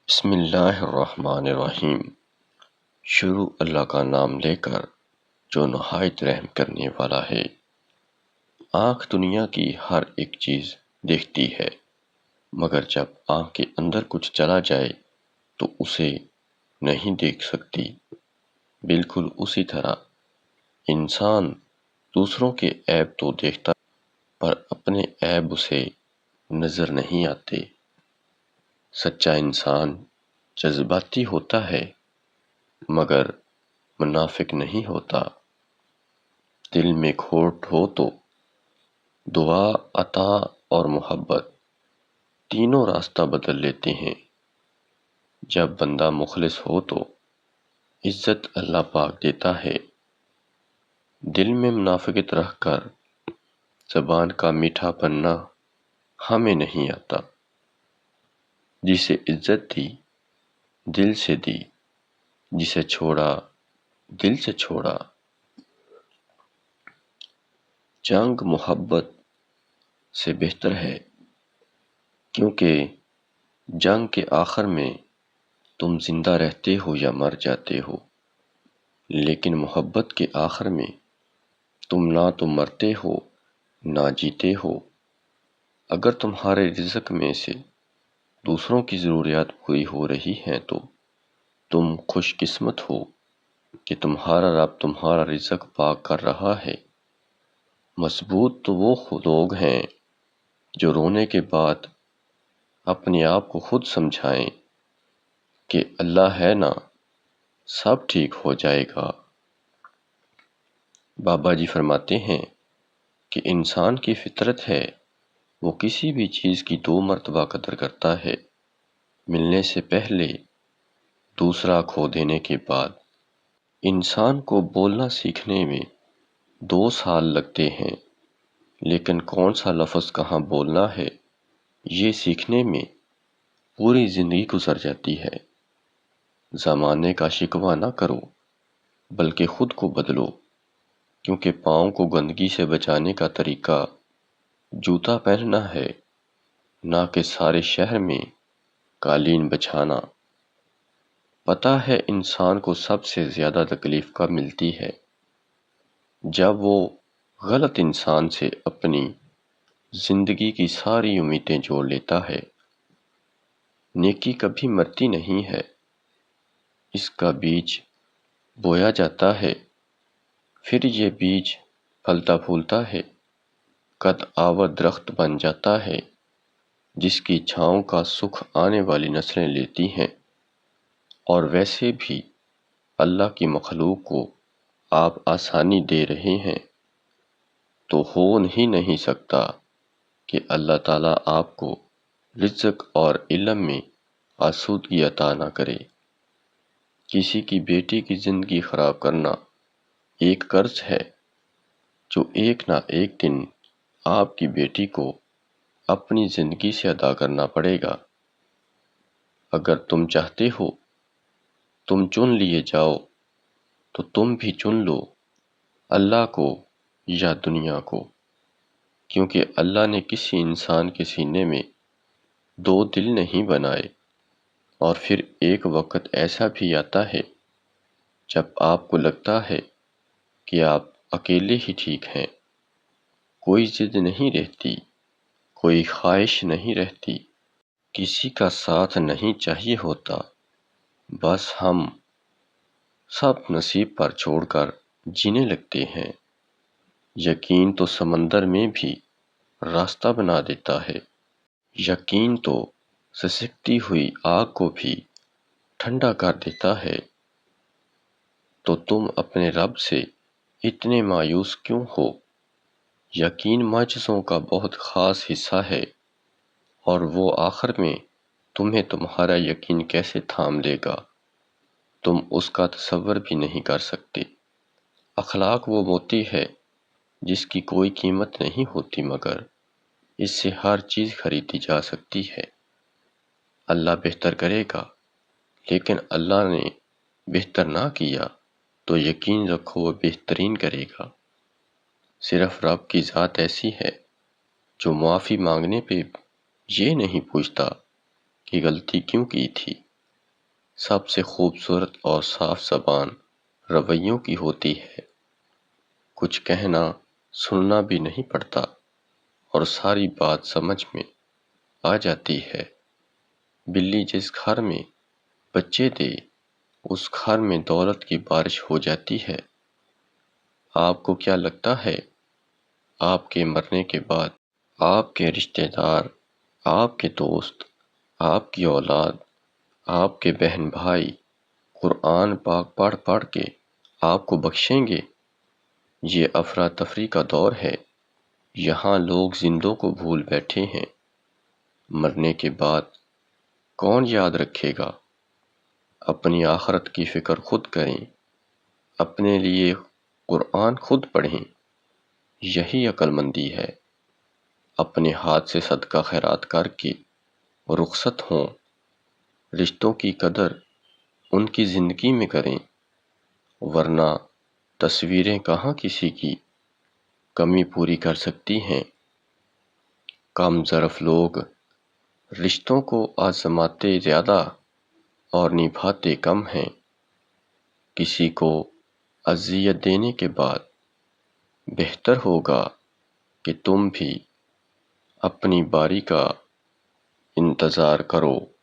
بسم اللہ الرحمن الرحیم۔ شروع اللہ کا نام لے کر جو نہایت رحم کرنے والا ہے۔ آنکھ دنیا کی ہر ایک چیز دیکھتی ہے، مگر جب آنکھ کے اندر کچھ چلا جائے تو اسے نہیں دیکھ سکتی۔ بالکل اسی طرح انسان دوسروں کے عیب تو دیکھتا پر اپنے عیب اسے نظر نہیں آتے۔ سچا انسان جذباتی ہوتا ہے مگر منافق نہیں ہوتا۔ دل میں کھوٹ ہو تو دعا، عطا اور محبت تینوں راستہ بدل لیتے ہیں۔ جب بندہ مخلص ہو تو عزت اللہ پاک دیتا ہے۔ دل میں منافقت رکھ کر زبان کا میٹھا بننا ہمیں نہیں آتا۔ جسے عزت دی دل سے دی، جسے چھوڑا دل سے چھوڑا۔ جنگ محبت سے بہتر ہے، کیونکہ جنگ کے آخر میں تم زندہ رہتے ہو یا مر جاتے ہو، لیکن محبت کے آخر میں تم نہ تو مرتے ہو نہ جیتے ہو۔ اگر تمہارے رزق میں سے دوسروں کی ضروریات پوری ہو رہی ہیں تو تم خوش قسمت ہو کہ تمہارا رب تمہارا رزق پاک کر رہا ہے۔ مضبوط تو وہ لوگ ہیں جو رونے کے بعد اپنے آپ کو خود سمجھائیں کہ اللہ ہے نا، سب ٹھیک ہو جائے گا۔ بابا جی فرماتے ہیں کہ انسان کی فطرت ہے وہ کسی بھی چیز کی 2 مرتبہ قدر کرتا ہے، ملنے سے پہلے، دوسرا کھو دینے کے بعد۔ انسان کو بولنا سیکھنے میں 2 سال لگتے ہیں، لیکن کون سا لفظ کہاں بولنا ہے یہ سیکھنے میں پوری زندگی گزر جاتی ہے۔ زمانے کا شکوہ نہ کرو بلکہ خود کو بدلو، کیونکہ پاؤں کو گندگی سے بچانے کا طریقہ جوتا پہننا ہے، نہ کہ سارے شہر میں قالین بچھانا۔ پتہ ہے انسان کو سب سے زیادہ تکلیف کب ملتی ہے؟ جب وہ غلط انسان سے اپنی زندگی کی ساری امیدیں جوڑ لیتا ہے۔ نیکی کبھی مرتی نہیں ہے، اس کا بیج بویا جاتا ہے، پھر یہ بیج پھلتا پھولتا ہے، قد آور درخت بن جاتا ہے، جس کی چھاؤں کا سکھ آنے والی نسلیں لیتی ہیں۔ اور ویسے بھی اللہ کی مخلوق کو آپ آسانی دے رہے ہیں، تو ہو ہی نہیں سکتا کہ اللہ تعالیٰ آپ کو رزق اور علم میں آسودگی عطا نہ کرے۔ کسی کی بیٹی کی زندگی خراب کرنا ایک قرض ہے جو ایک نہ ایک دن آپ کی بیٹی کو اپنی زندگی سے ادا کرنا پڑے گا۔ اگر تم چاہتے ہو تم چن لیے جاؤ تو تم بھی چن لو اللہ کو یا دنیا کو، کیونکہ اللہ نے کسی انسان کے سینے میں 2 دل نہیں بنائے۔ اور پھر ایک وقت ایسا بھی آتا ہے جب آپ کو لگتا ہے کہ آپ اکیلے ہی ٹھیک ہیں، کوئی ضد نہیں رہتی، کوئی خواہش نہیں رہتی، کسی کا ساتھ نہیں چاہیے ہوتا، بس ہم سب نصیب پر چھوڑ کر جینے لگتے ہیں۔ یقین تو سمندر میں بھی راستہ بنا دیتا ہے، یقین تو سسکتی ہوئی آگ کو بھی ٹھنڈا کر دیتا ہے۔ تو تم اپنے رب سے اتنے مایوس کیوں ہو؟ یقین معجزوں کا بہت خاص حصہ ہے، اور وہ آخر میں تمہیں تمہارا یقین کیسے تھام لے گا تم اس کا تصور بھی نہیں کر سکتے۔ اخلاق وہ موتی ہے جس کی کوئی قیمت نہیں ہوتی، مگر اس سے ہر چیز خریدی جا سکتی ہے۔ اللہ بہتر کرے گا، لیکن اللہ نے بہتر نہ کیا تو یقین رکھو وہ بہترین کرے گا۔ صرف رب کی ذات ایسی ہے جو معافی مانگنے پہ یہ نہیں پوچھتا کہ غلطی کیوں کی تھی۔ سب سے خوبصورت اور صاف زبان رویوں کی ہوتی ہے۔ کچھ کہنا سننا بھی نہیں پڑتا اور ساری بات سمجھ میں آ جاتی ہے۔ بلی جس گھر میں بچے دے اس گھر میں دولت کی بارش ہو جاتی ہے۔ آپ کو کیا لگتا ہے آپ کے مرنے کے بعد آپ کے رشتہ دار، آپ کے دوست، آپ کی اولاد، آپ کے بہن بھائی قرآن پاک پڑھ پڑھ کے آپ کو بخشیں گے؟ یہ افراتفری کا دور ہے۔ یہاں لوگ زندوں کو بھول بیٹھے ہیں۔ مرنے کے بعد کون یاد رکھے گا؟ اپنی آخرت کی فکر خود کریں، اپنے لیے قرآن خود پڑھیں، یہی عقل مندی ہے۔ اپنے ہاتھ سے صدقہ خیرات کر کے رخصت ہوں۔ رشتوں کی قدر ان کی زندگی میں کریں، ورنہ تصویریں کہاں کسی کی کمی پوری کر سکتی ہیں۔ کم ظرف لوگ رشتوں کو آزماتے زیادہ اور نبھاتے کم ہیں۔ کسی کو اذیت دینے کے بعد بہتر ہوگا کہ تم بھی اپنی باری کا انتظار کرو۔